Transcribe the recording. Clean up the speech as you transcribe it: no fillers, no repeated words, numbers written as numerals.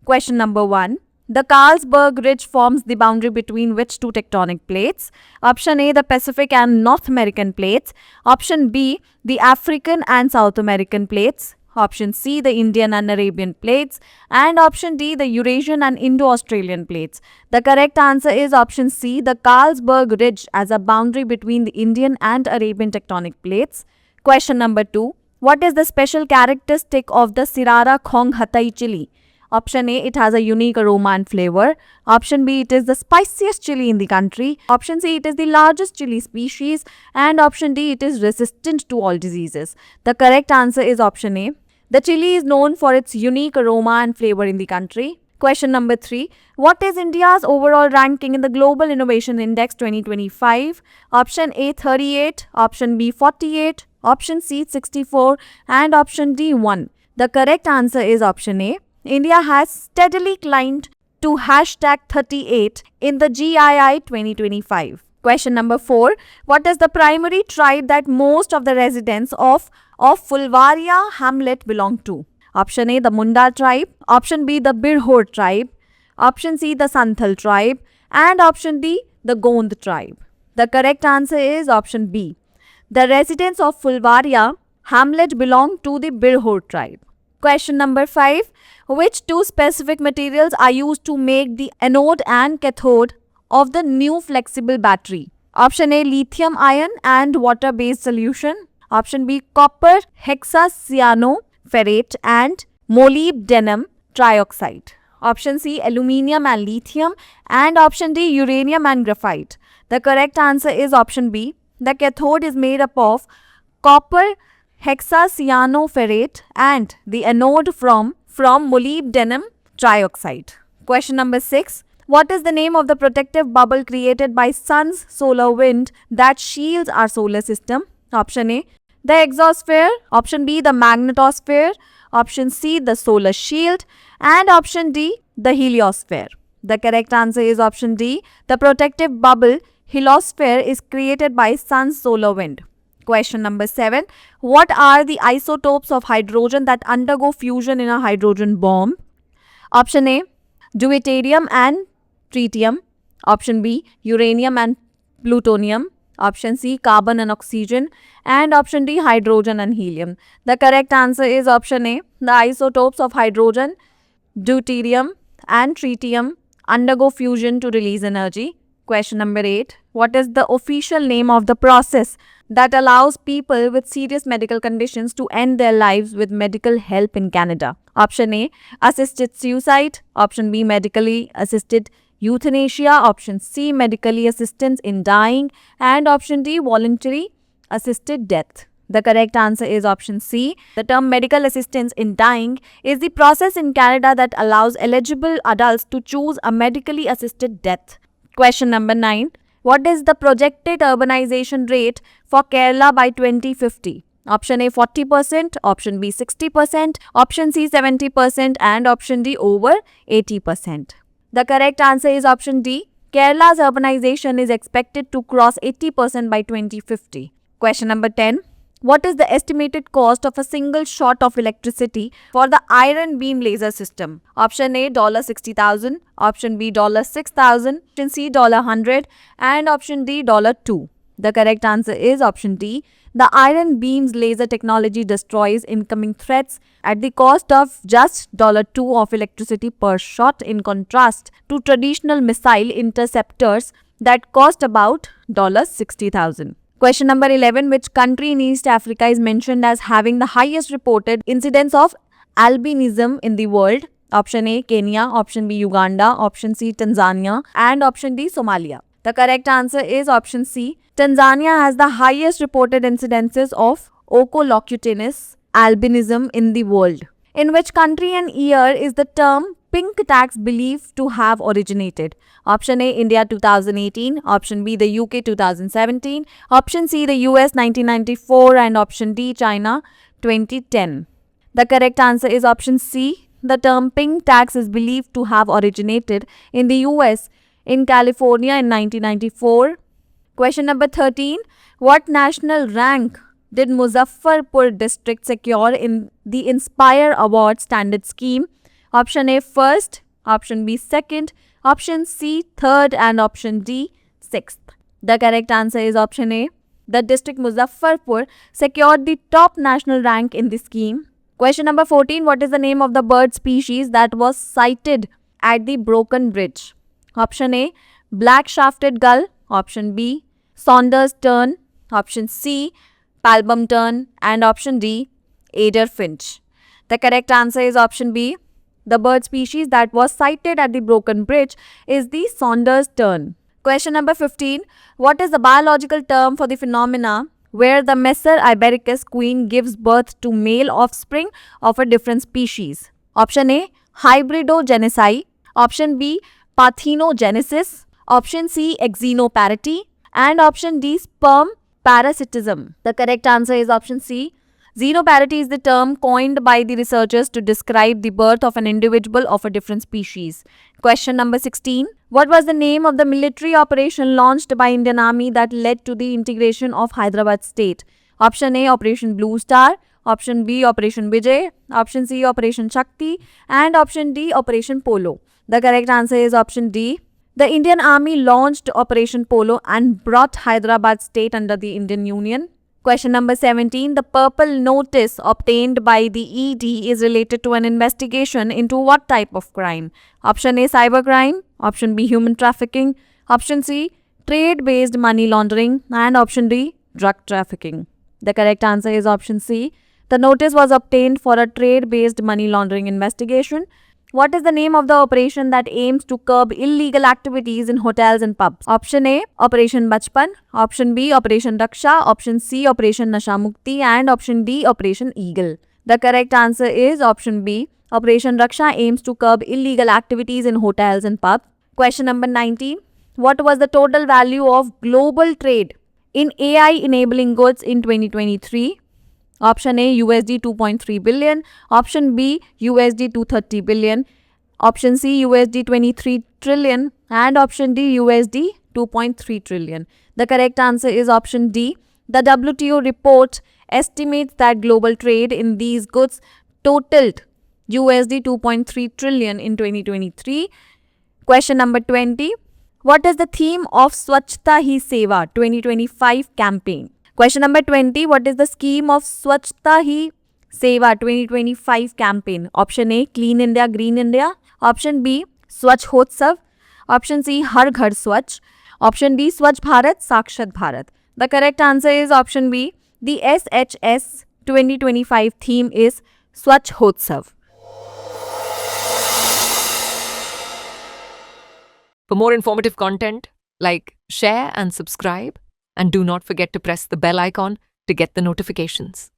Question number 1. The Carlsberg Ridge forms the boundary between which two tectonic plates? Option A, the Pacific and North American plates. Option B, the African and South American plates. Option C, the Indian and Arabian plates. And option D, the Eurasian and Indo-Australian plates. The correct answer is option C, the Carlsberg Ridge as a boundary between the Indian and Arabian tectonic plates. Question number 2. What is the special characteristic of the Sriracha Khong Hatai chili? Option A, it has a unique aroma and flavor. Option B, it is the spiciest chili in the country. Option C, it is the largest chili species. And option D, it is resistant to all diseases. The correct answer is option A. The chili is known for its unique aroma and flavor in the country. Question number 3. What is India's overall ranking in the Global Innovation Index 2025? Option A, 38. Option B, 48. Option C, 64. And option D, 1. The correct answer is option A. India has steadily climbed to hashtag 38 in the GII 2025. Question number 4. What is the primary tribe that most of the residents of Fulvaria hamlet belong to? Option A, the Munda tribe. Option B, the Birhor tribe. Option C, the Santhal tribe. And option D, the Gond tribe. The correct answer is option B. The residents of Fulvaria hamlet belong to the Birhor tribe. Question number 5. Which two specific materials are used to make the anode and cathode of the new flexible battery? Option A, lithium ion and water-based solution. Option B, copper hexacyanoferrate and molybdenum trioxide. Option C, aluminium and lithium. And option D, uranium and graphite. The correct answer is option B. The cathode is made up of copper hexacyanoferrate and the anode from molybdenum trioxide. Question number 6. What is the name of the protective bubble created by sun's solar wind that shields our solar system? Option A, the exosphere. Option B, the magnetosphere. Option C, the solar shield. And option D, the heliosphere. The correct answer is option D. The protective bubble heliosphere is created by sun's solar wind. Question number 7. What are the isotopes of hydrogen that undergo fusion in a hydrogen bomb? Option A, deuterium and tritium. Option B, uranium and plutonium. Option C, carbon and oxygen. And option D, hydrogen and helium. The correct answer is option A. The isotopes of hydrogen, deuterium and tritium undergo fusion to release energy. Question number 8. What is the official name of the process that allows people with serious medical conditions to end their lives with medical help in Canada? Option A, assisted suicide. Option B, medically assisted euthanasia. Option C, medically assistance in dying. And option D, voluntary assisted death. The correct answer is option C. The term medical assistance in dying is the process in Canada that allows eligible adults to choose a medically assisted death. Question number 9. What is the projected urbanization rate for Kerala by 2050? Option A, 40%, option B, 60%, option C, 70%, and option D, over 80%. The correct answer is option D. Kerala's urbanization is expected to cross 80% by 2050. Question number 10. What is the estimated cost of a single shot of electricity for the iron beam laser system? Option A, $60,000, option B, $6,000, option C, $100, and option D, $2. The correct answer is option D. The iron beam's laser technology destroys incoming threats at the cost of just $2 of electricity per shot, in contrast to traditional missile interceptors that cost about $60,000. Question number 11. Which country in East Africa is mentioned as having the highest reported incidence of albinism in the world? Option A, Kenya. Option B, Uganda. Option C, Tanzania. And option D, Somalia. The correct answer is option C. Tanzania has the highest reported incidences of oculocutaneous albinism in the world. In which country and year is the term pink tax believed to have originated? Option A, India 2018, option B, the UK 2017, option C, the US 1994, and option D, China 2010. The correct answer is option C. The term pink tax is believed to have originated in the US, in California in 1994. Question number 13. What national rank did Muzaffarpur district secure in the Inspire Award standard scheme Option A, first. Option B, second. Option C, third. And option D, sixth. The correct answer is option A. The district Muzaffarpur secured the top national rank in the scheme. Question number 14. What is the name of the bird species that was sighted at the Broken Bridge? Option A, black-shafted gull. Option B, Saunders tern. Option C, Palbum tern. And option D, Eider finch. The correct answer is option B. The bird species that was sighted at the Broken Bridge is the Saunders tern. Question number 15. What is the biological term for the phenomena where the Messer ibericus queen gives birth to male offspring of a different species? Option A, hybridogenesis. Option B, parthenogenesis. Option C, xenoparity. And option D, sperm parasitism. The correct answer is option C. Xenoparity is the term coined by the researchers to describe the birth of an individual of a different species. Question number 16. What was the name of the military operation launched by Indian Army that led to the integration of Hyderabad state? Option A, Operation Blue Star. Option B, Operation Vijay. Option C, Operation Shakti. And option D, Operation Polo. The correct answer is option D. The Indian Army launched Operation Polo and brought Hyderabad state under the Indian Union. Question number 17. The purple notice obtained by the ED is related to an investigation into what type of crime? Option A, cybercrime. Option B, human trafficking. Option C, trade-based money laundering. And option D, drug trafficking. The correct answer is option C. The notice was obtained for a trade-based money laundering investigation. What is the name of the operation that aims to curb illegal activities in hotels and pubs? Option A, Operation Bachpan. Option B, Operation Raksha. Option C, Operation Nasha Mukti. And option D, Operation Eagle. The correct answer is option B. Operation Raksha aims to curb illegal activities in hotels and pubs. Question number 19. What was the total value of global trade in AI enabling goods in 2023? Option A, USD 2.3 billion. Option B, USD 230 billion. Option C, USD 23 trillion. And option D, USD 2.3 trillion. The correct answer is option D. The WTO report estimates that global trade in these goods totaled USD 2.3 trillion in 2023. Question number 20. What is the theme of Swachhta Hi Seva 2025 campaign? Question number 20. What is the scheme of Swachhta Hi Seva 2025 campaign? Option A, Clean India, Green India. Option B, Swachhotsav. Option C, Har Ghar Swachh. Option D, Swachh Bharat, Sakshat Bharat. The correct answer is option B. The SHS 2025 theme is Swachhotsav. For more informative content, like, share and subscribe. And do not forget to press the bell icon to get the notifications.